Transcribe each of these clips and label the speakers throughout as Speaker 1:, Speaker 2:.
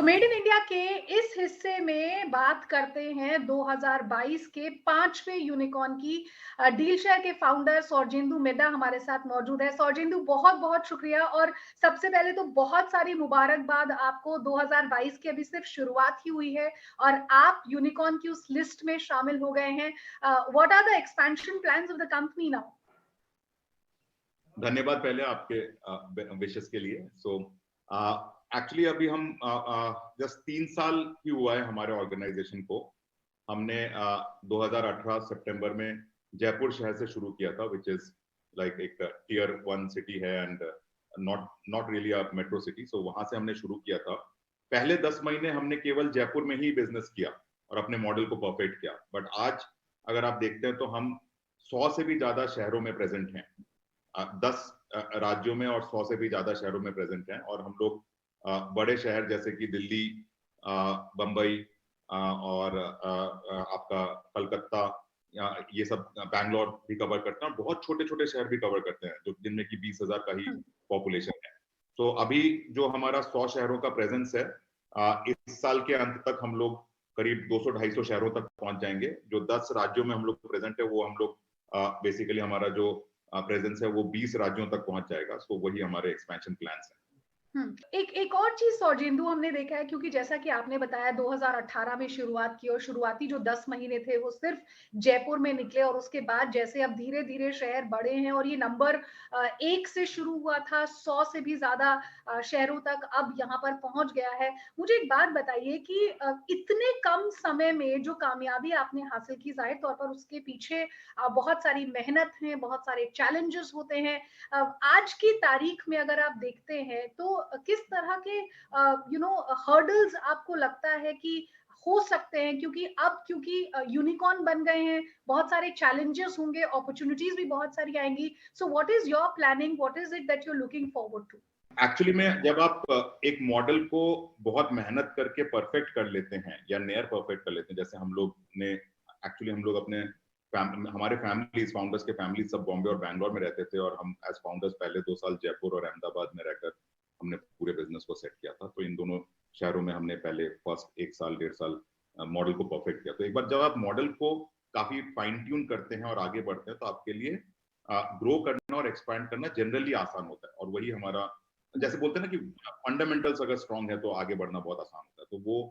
Speaker 1: Made in India के इस हिस्से में बात करते हैं 2022 के 5वें यूनिकॉर्न की। डील शेयर के फाउंडर सौरजेंदु मिड्ढा हमारे साथ मौजूद है। सौरजेंदु, बहुत बहुत शुक्रिया। और सबसे पहले तो बहुत सारी मुबारकबाद आपको। 2022 की अभी सिर्फ शुरुआत ही हुई है और आप यूनिकॉर्न की उस लिस्ट में शामिल हो गए हैं। What are the expansion plans of the company now?
Speaker 2: धन्यवाद पहले आपके विशेष के लिए। एक्चुअली अभी हम जस्ट 3 साल ही हुआ है हमारे ऑर्गेनाइजेशन को। हमने 2018 सितंबर में जयपुर शहर से शुरू किया था, विच इज लाइक एक टियर 1 सिटी है and not really a metro city. So वहां से हमने शुरू किया था। पहले 10 महीने हमने केवल जयपुर में ही बिजनेस किया और अपने मॉडल को परफेक्ट किया। बट आज अगर आप देखते हैं तो हम 100 से भी ज्यादा शहरों में प्रेजेंट हैं, 10 राज्यों में और 100 से भी ज्यादा शहरों में प्रेजेंट हैं। और हम लोग बड़े शहर जैसे कि दिल्ली, बम्बई और आपका कलकत्ता, ये सब बैंगलोर भी कवर करते हैं और बहुत छोटे छोटे शहर भी कवर करते हैं जो जिनमें कि 20,000 का ही पॉपुलेशन है। तो अभी जो हमारा 100 शहरों का प्रेजेंस है, इस साल के अंत तक हम लोग करीब 200-250 शहरों तक पहुंच जाएंगे। जो 10 राज्यों में हम लोग प्रेजेंट है वो हम लोग बेसिकली हमारा जो प्रेजेंस है वो 20 राज्यों तक पहुंच जाएगा। सो वही हमारे एक्सपेंशन प्लान्स हैं।
Speaker 1: एक और चीज सौरजेंदु हमने देखा है, क्योंकि जैसा कि आपने बताया 2018 में शुरुआत की और शुरुआती जो 10 महीने थे वो सिर्फ जयपुर में निकले और उसके बाद जैसे अब धीरे धीरे शहर बढ़े हैं और ये नंबर 1 से शुरू हुआ था, 100 से भी ज्यादा शहरों तक अब यहाँ पर पहुंच गया है। मुझे एक बात बताइए कि इतने कम समय में जो कामयाबी आपने हासिल की, जाहिर तौर पर उसके पीछे बहुत सारी मेहनत है, बहुत सारे चैलेंजेस होते हैं। आज की तारीख में अगर आप देखते हैं तो किस तरह के हर्डल्स आपको लगता है कि हो सकते हैं, क्योंकि यूनिकॉर्न बन गए हैं, बहुत सारे चैलेंजेस होंगे, अपॉर्चुनिटीज भी बहुत सारी आएंगी। So what is your planning, what is it that you are looking forward to?
Speaker 2: Actually में जब आप एक मॉडल को बहुत मेहनत करके परफेक्ट कर लेते हैं या नियर परफेक्ट कर लेते हैं, जैसे हम लोग ने एक्चुअली हम लोग अपने हमारे फैमिलीज, फाउंडर्स के फैमिली सब बॉम्बे और बैंगलोर में रहते थे और हम एज फाउंडर्स पहले 2 साल जयपुर और अहमदाबाद में रहकर हमने पूरे बिजनेस को सेट किया था। तो इन दोनों शहरों में हमने पहले फर्स्ट 1 साल 1.5 साल मॉडल को परफेक्ट किया। तो एक बार जब आप मॉडल को काफी फाइन ट्यून करते हैं और आगे बढ़ते हैं तो आपके लिए ग्रो करना और एक्सपैंड करना जनरली आसान होता है। और वही हमारा, जैसे बोलते हैं ना कि फंडामेंटल्स अगर स्ट्रांग है तो आगे बढ़ना बहुत आसान होता है। तो वो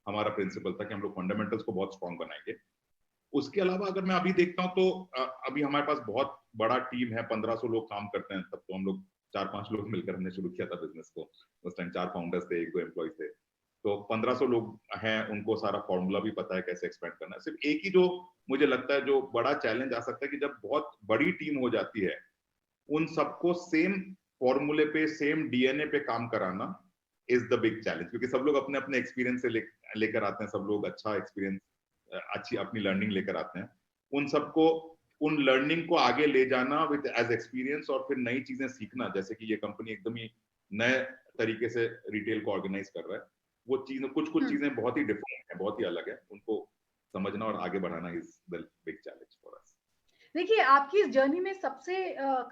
Speaker 2: हमारा प्रिंसिपल था कि हम लोग फंडामेंटल्स को बहुत स्ट्रांग बनाएंगे। उसके अलावा अगर मैं अभी देखता हूँ तो अभी हमारे पास बहुत बड़ा टीम है, 1500 लोग काम करते हैं। तब तो हम लोग 4-5 लोग मिलकर हमने शुरू किया था बिजनेस को। उस टाइम 4 फाउंडर्स थे, 1-2 एम्प्लॉय थे। तो 1500 लोग हैं, उनको सारा फॉर्मूला भी पता है कैसे एक्सपेंड करना है। सिर्फ एक ही जो मुझे लगता है जो बड़ा चैलेंज आ सकता है कि जब बहुत बड़ी टीम हो जाती है, उन सबको सेम फॉर्मूले पे, सेम डीएनए पे काम कराना इज द बिग चैलेंज। क्योंकि सब लोग अपने अपने एक्सपीरियंस से लेकर आते हैं, सब लोग अच्छा एक्सपीरियंस, अच्छी अपनी लर्निंग लेकर आते हैं। उन सबको उन लर्निंग को आगे ले जाना विद एज एक्सपीरियंस और फिर नई चीजें सीखना, जैसे कि ये कंपनी एकदम ही नए तरीके से रिटेल को ऑर्गेनाइज कर रहा है। वो चीजें कुछ चीजें बहुत ही डिफरेंट है, बहुत ही अलग है, उनको समझना और आगे बढ़ाना is the big challenge for us.
Speaker 1: देखिए, आपकी इस जर्नी में सबसे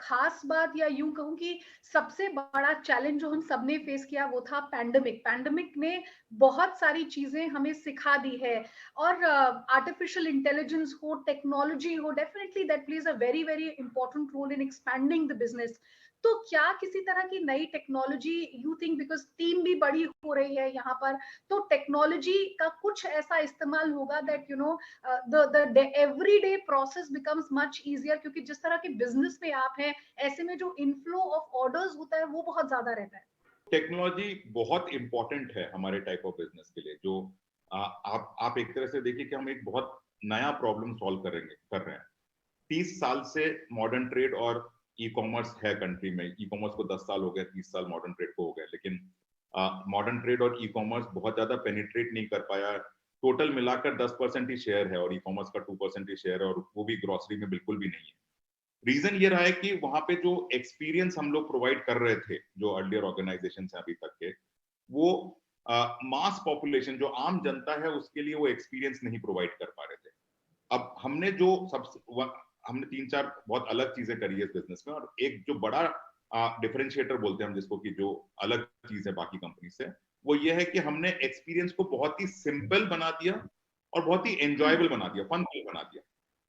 Speaker 1: खास बात, या यूं कहूं कि सबसे बड़ा चैलेंज जो हम सबने फेस किया वो था पैंडेमिक। पैंडेमिक ने बहुत सारी चीजें हमें सिखा दी है और आर्टिफिशियल इंटेलिजेंस हो, टेक्नोलॉजी हो, definitely that plays a very very important role in expanding the business. तो क्या किसी तरह की नई technology you think, because team भी बड़ी हो रही है यहाँ पर, तो टेक्नोलॉजी का कुछ ऐसा इस्तेमाल होगा that the everyday process becomes much easier, क्योंकि जिस तरह के बिजनेस में आप हैं, ऐसे में जो इनफ्लो ऑफ ऑर्डर्स होता है वो बहुत ज्यादा रहता है।
Speaker 2: टेक्नोलॉजी बहुत इंपॉर्टेंट है हमारे टाइप ऑफ बिजनेस के लिए। जो आप एक तरह से देखिए कि हम एक बहुत नया प्रॉब्लम सॉल्व कर रहे हैं। 30 साल से मॉडर्न ट्रेड और ई कॉमर्स है कंट्री में। ई कॉमर्स को 10 साल हो गए, 30 साल मॉडर्न ट्रेड को हो गए, लेकिन मॉडर्न ट्रेड और ई कॉमर्स बहुत ज्यादा पेनिट्रेट नहीं कर पाया। टोटल मिलाकर 10% ही शेयर है और ई कॉमर्स का 2% ही शेयर है, और वो भी ग्रोसरी में बिल्कुल भी नहीं है। रीजन ये रहा है कि वहां पे जो एक्सपीरियंस हम लोग प्रोवाइड कर रहे थे, जो अर्लियर ऑर्गेनाइजेशन है अभी तक के, वो मास पॉपुलेशन, जो आम जनता है, उसके लिए वो एक्सपीरियंस नहीं प्रोवाइड कर पा रहे थे। अब हमने जो हमने 3-4 बहुत अलग चीजें करी है इस बिजनेस में, और एक जो बड़ा डिफरेंशिएटर बोलते हैं हम जिसको, कि जो अलग चीज है बाकी कंपनी से, वो ये है कि हमने एक्सपीरियंस को बहुत ही सिंपल बना दिया और बहुत ही एंजॉयबल बना दिया, फनफुल बना दिया,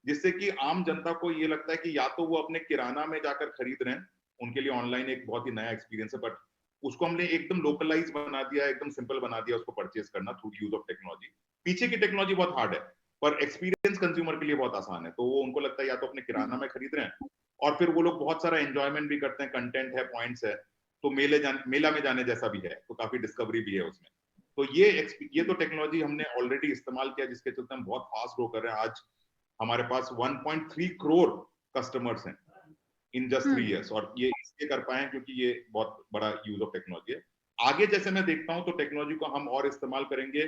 Speaker 2: जिससे कि आम जनता को ये लगता है कि या तो वो अपने किराना में जाकर खरीद रहे हैं, उनके लिए ऑनलाइन एक बहुत ही नया एक्सपीरियंस है, बट उसको हमने एकदम लोकलाइज बना दिया, एकदम सिंपल बना दिया उसको परचेज करना थ्रू यूज ऑफ टेक्नोलॉजी। पीछे की टेक्नोलॉजी बहुत हार्ड है, पर एक्सपीरियंस कंज्यूमर के लिए बहुत आसान है, तो वो उनको लगता है या तो अपने किराना में खरीद रहे हैं, और फिर वो लोग बहुत सारा एंजॉयमेंट भी करते हैं, कंटेंट है, पॉइंट्स है, तो मेला में जाने जैसा भी है, तो काफी डिस्कवरी भी है उसमें। तो ये तो टेक्नोलॉजी हमने ऑलरेडी इस्तेमाल किया, जिसके चलते हम बहुत फास्ट ग्रो कर रहे हैं। आज हमारे पास 1.3 करोड़ कस्टमर्स हैं इन जस्ट 3 इयर्स, और ये इसलिए कर पाए क्योंकि ये बहुत बड़ा यूज ऑफ टेक्नोलॉजी है। आगे जैसे मैं देखता हूं तो टेक्नोलॉजी को हम और इस्तेमाल करेंगे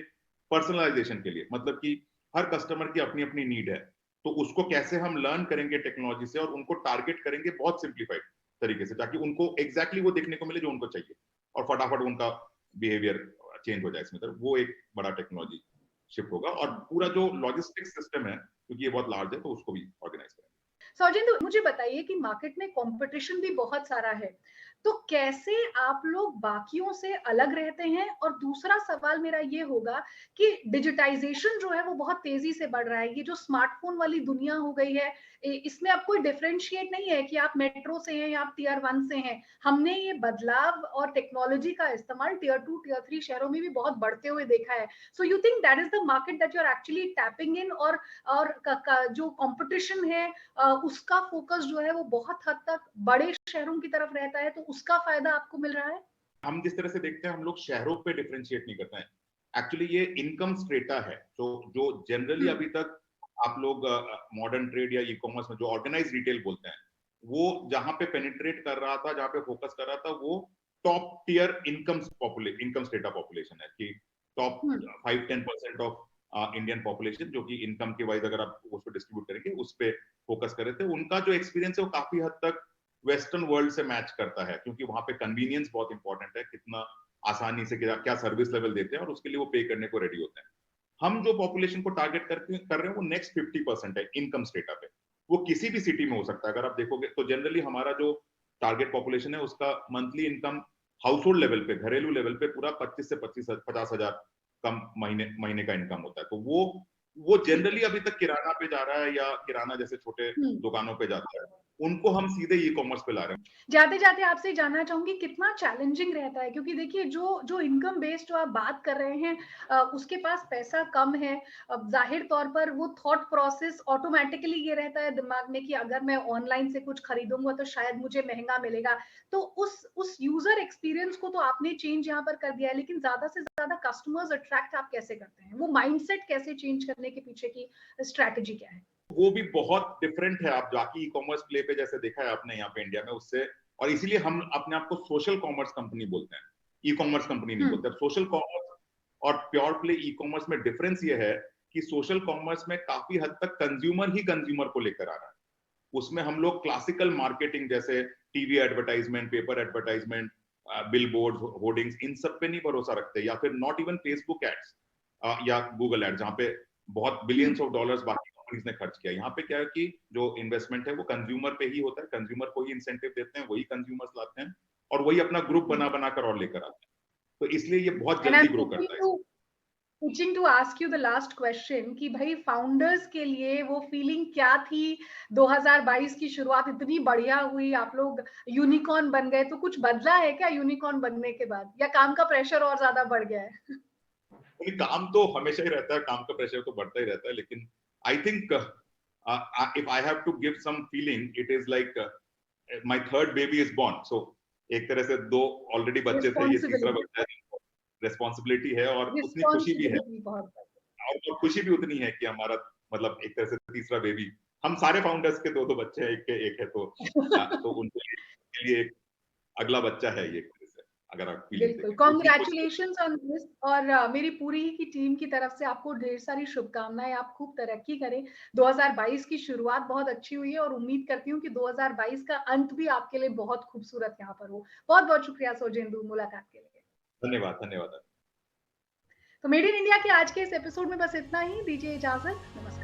Speaker 2: पर्सनलाइजेशन के लिए, मतलब कि हर कस्टमर की अपनी अपनी नीड है, तो उसको कैसे हम लर्न करेंगे टेक्नोलॉजी से और उनको टारगेट करेंगे बहुत सिंप्लीफाइड तरीके से, ताकि उनको एग्जैक्टली वो देखने को मिले जो उनको चाहिए, और फटाफट उनका बिहेवियर चेंज हो जाए इसमें। तो वो एक बड़ा टेक्नोलॉजी शिफ्ट होगा, और पूरा जो लॉजिस्टिक सिस्टम है, क्योंकि ये बहुत लार्ज है, तो उसको भी ऑर्गेनाइज करेंगे।
Speaker 1: सौजेंदु, मुझे बताइए कि मार्केट में कंपटीशन भी बहुत सारा है, तो कैसे आप लोग बाकियों से अलग रहते हैं? और दूसरा सवाल मेरा ये होगा कि डिजिटाइजेशन जो है वो बहुत तेजी से बढ़ रहा है, ये जो स्मार्टफोन वाली दुनिया हो गई है, इसमें अब कोई डिफरेंशिएट नहीं है कि आप मेट्रो से हैं या आप टीयर 1 से हैं। हमने ये बदलाव और टेक्नोलॉजी का इस्तेमाल टीयर 2 टीयर 3 शहरों में भी बहुत बढ़ते हुए देखा है। So you think that is the market that you are actually tapping in, और जो कंपटीशन है उसका फोकस जो है वो बहुत हद तक बड़े शहरों की तरफ रहता है, तो उसका फायदा आपको मिल रहा है?
Speaker 2: हम जिस तरह से देखते हैं, हम लोग शहरों पे डिफरेंशिएट नहीं करते हैं। एक्चुअली ये इनकम स्ट्रेटा है, जो जो जनरली अभी तक आप लोग मॉडर्न ट्रेड या ई कॉमर्स में जो ऑर्गेनाइज रिटेल बोलते हैं, वो जहां पे पेनिट्रेट कर रहा था, जहां पे फोकस कर रहा था, वो top tier income strata population है, कि टॉप 5-10% ऑफ इंडियन पॉपुलेशन, जो कि इनकम के वाइज अगर आप उसको डिस्ट्रीब्यूट करेंगे, उस पे फोकस कर रहे थे। उनका जो एक्सपीरियंस है वो काफी हद तक वेस्टर्न वर्ल्ड से मैच करता है, क्योंकि वहां पे कन्वीनियंस बहुत इंपॉर्टेंट है, कितना आसानी से क्या सर्विस लेवल देते हैं, और उसके लिए वो पे करने को रेडी होते हैं। हम जो पॉपुलेशन को टारगेट कर रहे हैं, वो नेक्स्ट 50% है इनकम स्टेटा पे। वो किसी भी सिटी में हो सकता है। अगर आप देखोगे तो जनरली हमारा जो टारगेट पॉपुलेशन है, उसका monthly income house hold level पे, घरेलू लेवल पे पूरा 25 से 50 हजार कम महीने महीने का इनकम होता है। तो वो जनरली अभी तक किराना पे जा रहा है, या किराना जैसे छोटे दुकानों पे जाता है, उनको हम सीधे ई कॉमर्स पे ला रहे हैं।
Speaker 1: जाते-जाते आपसे जानना चाहूँगी कितना चैलेंजिंग रहता है? क्योंकि देखिए जो जो इनकम बेस्ड जो आप बात कर रहे हैं, उसके पास पैसा कम है। अब ज़ाहिर तौर पर वो थॉट प्रोसेस ऑटोमैटिकली ये रहता है दिमाग में कि अगर मैं ऑनलाइन से कुछ खरीदूँगा तो शायद मुझे महँगा मिलेगा। तो उस यूज़र एक्सपीरियंस को तो आपने चेंज यहाँ पर कर दिया है, लेकिन ज़्यादा से ज़्यादा कस्टमर्स अट्रैक्ट आप कैसे करते हैं? वो माइंडसेट कैसे चेंज करने के पीछे की स्ट्रैटेजी क्या है?
Speaker 2: वो भी बहुत डिफरेंट है। आप बाकी ई कॉमर्स प्ले पे जैसे देखा है आपने यहाँ पे इंडिया में, उससे, और इसीलिए हम अपने आप को सोशल कॉमर्स कंपनी बोलते हैं, ई कॉमर्स कंपनी नहीं बोलते। सोशल कॉमर्स और प्योर प्ले ई कॉमर्स में डिफरेंस ये है कि सोशल कॉमर्स में काफी हद तक कंज्यूमर ही कंज्यूमर को लेकर आ रहा है। उसमें हम लोग क्लासिकल मार्केटिंग जैसे TV advertisement, paper advertisement, billboard, hoardings, इन सब पे नहीं भरोसा रखते, या फिर नॉट इवन फेसबुक एड्स या गूगल एड, जहाँ पे बहुत बिलियंस ऑफ डॉलर्स बाकी कंपनीज ने खर्च किया। यहाँ पे क्या है कि जो इन्वेस्टमेंट है वो कंज्यूमर पे ही होता है, कंज्यूमर को ही इंसेंटिव देते हैं, वही कंज्यूमर्स लाते हैं, और वही अपना ग्रुप बना बनाकर और लेकर आते हैं। तो इसलिए ये बहुत
Speaker 1: एंड आई
Speaker 2: जल्दी
Speaker 1: एम
Speaker 2: ग्रो करता है।
Speaker 1: Itching to ask you the last question कि भाई फाउंडर्स के लिए वो फीलिंग क्या थी? 2022 की शुरुआत इतनी बढ़िया हुई, आप लोग यूनिकॉर्न बन गए, तो कुछ बदला है क्या यूनिकॉर्न बनने के बाद, या काम का प्रेशर और ज्यादा बढ़ गया है?
Speaker 2: काम तो हमेशा ही रहता है, काम का प्रेशर तो बढ़ता ही रहता है, लेकिन I think if I have to give some feeling, it is like my third baby is born. So एक तरह से दो ऑलरेडी बच्चे थे, ये तीसरा
Speaker 1: रिस्पॉन्सिबिलिटी,
Speaker 2: बच्चा है। रिस्पॉन्सिबिलिटी है, और उतनी खुशी भी है,
Speaker 1: रिस्पॉन्सिबिलिटी बहुत
Speaker 2: और खुशी भी उतनी है कि हमारा, मतलब एक तरह से तीसरा बेबी। हम सारे फाउंडर्स के दो दो बच्चे हैं, एक के एक है, तो उनके लिए एक अगला बच्चा है ये, एक तरह से अगर आप फीलिंग्स
Speaker 1: बिल्कुल,
Speaker 2: देखें तो उतनी खुशी।
Speaker 1: कांग्रेचुलेशंस ऑन दिस, और मेरी पूरी की टीम की तरफ से आपको ढेर सारी शुभकामनाएं, आप खूब तरक्की करें। 2022 की शुरुआत बहुत अच्छी हुई है, और उम्मीद करती हूँ कि 2022 का अंत भी आपके लिए बहुत खूबसूरत यहाँ पर हो। बहुत बहुत शुक्रिया सौजेंदु मुलाकात के लिए।
Speaker 2: धन्यवाद, धन्यवाद।
Speaker 1: तो मेड इन इंडिया के आज के इस एपिसोड में बस इतना ही। दीजिए इजाजत, नमस्कार।